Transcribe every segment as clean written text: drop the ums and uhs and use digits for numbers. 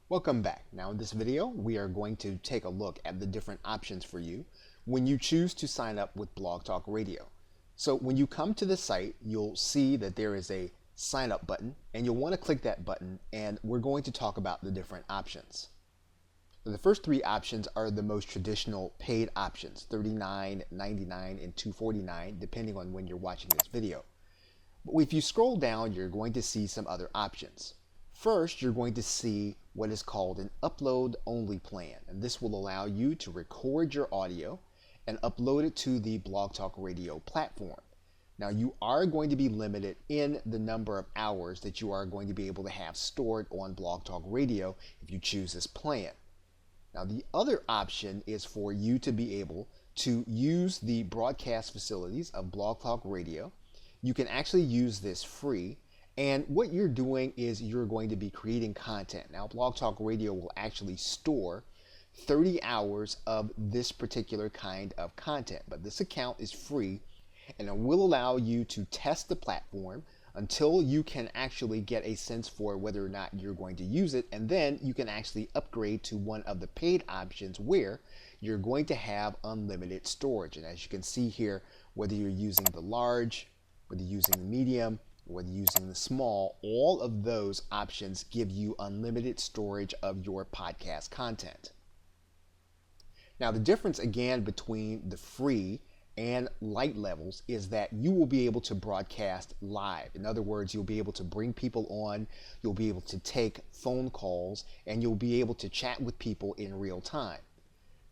Welcome back. Now in this video, we are going to take a look at the different options for you when you choose to sign up with Blog Talk Radio. So when you come to the site, you'll see that there is a sign up button and you'll want to click that button, and we're going to talk about the different options. The first three options are the most traditional paid options, $39, $99, and $249, depending on when you're watching this video. But if you scroll down, you're going to see some other options. First, you're going to see what is called an upload-only plan, and this will allow you to record your audio and upload it to the Blog Talk Radio platform. Now, you are going to be limited in the number of hours that you are going to be able to have stored on Blog Talk Radio if you choose this plan. Now, the other option is for you to be able to use the broadcast facilities of Blog Talk Radio. You can actually use this free. And what you're doing is you're going to be creating content. Now, Blog Talk Radio will actually store 30 hours of this particular kind of content, but this account is free and it will allow you to test the platform until you can actually get a sense for whether or not you're going to use it, and then you can actually upgrade to one of the paid options where you're going to have unlimited storage. And as you can see here, whether you're using the large, whether you're using the medium, whether using the small, all of those options give you unlimited storage of your podcast content. Now, the difference again between the free and light levels is that you will be able to broadcast live. In other words, you'll be able to bring people on, you'll be able to take phone calls, and you'll be able to chat with people in real time.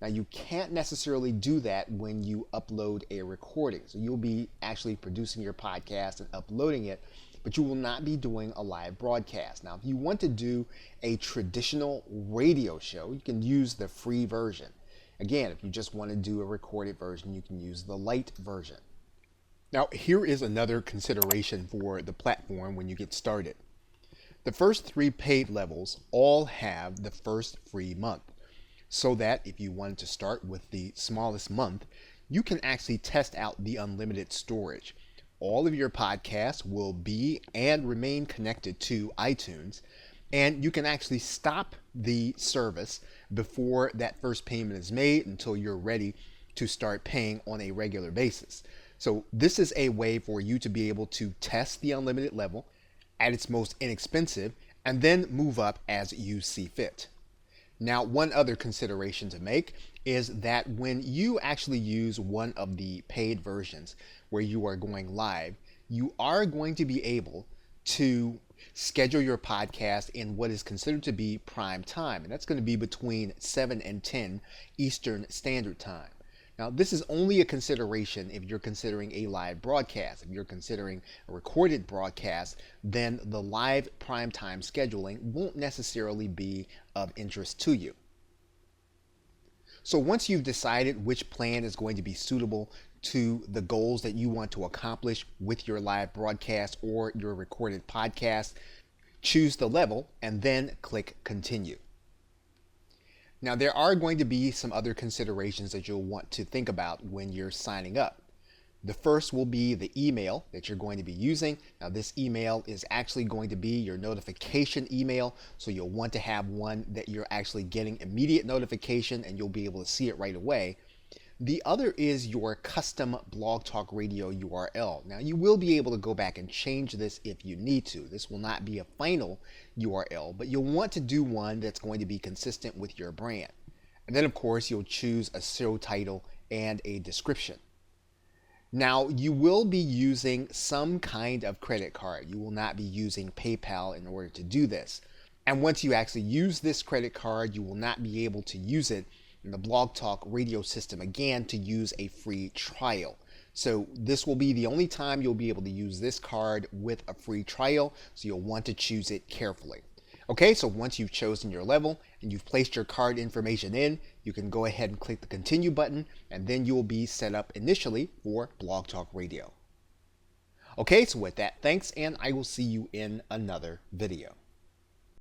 Now, you can't necessarily do that when you upload a recording. So you'll be actually producing your podcast and uploading it, but you will not be doing a live broadcast. Now, if you want to do a traditional radio show, you can use the free version. Again, if you just want to do a recorded version, you can use the light version. Now, here is another consideration for the platform when you get started. The first three paid levels all have the first free month, so that if you wanted to start with the smallest month, you can actually test out the unlimited storage. All of your podcasts will be and remain connected to iTunes, and you can actually stop the service before that first payment is made until you're ready to start paying on a regular basis. So this is a way for you to be able to test the unlimited level at its most inexpensive and then move up as you see fit. Now, one other consideration to make is that when you actually use one of the paid versions where you are going live, you are going to be able to schedule your podcast in what is considered to be prime time, and that's going to be between 7 and 10 Eastern Standard Time. Now, this is only a consideration if you're considering a live broadcast. If you're considering a recorded broadcast, then the live primetime scheduling won't necessarily be of interest to you. So once you've decided which plan is going to be suitable to the goals that you want to accomplish with your live broadcast or your recorded podcast, choose the level and then click continue. Now, there are going to be some other considerations that you'll want to think about when you're signing up. The first will be the email that you're going to be using. Now, this email is actually going to be your notification email, so you'll want to have one that you're actually getting immediate notification and you'll be able to see it right away. The other is your custom Blog Talk Radio URL. Now, you will be able to go back and change this if you need to. This will not be a final URL, but you'll want to do one that's going to be consistent with your brand. And then, of course, you'll choose a show title and a description. Now, you will be using some kind of credit card. You will not be using PayPal in order to do this. And once you actually use this credit card, you will not be able to use it in the Blog Talk Radio system again to use a free trial. So this will be the only time you'll be able to use this card with a free trial, so you'll want to choose it carefully. Okay, so once you've chosen your level and you've placed your card information in, you can go ahead and click the continue button, and then you'll be set up initially for Blog Talk Radio. Okay, so with that, thanks, and I will see you in another video.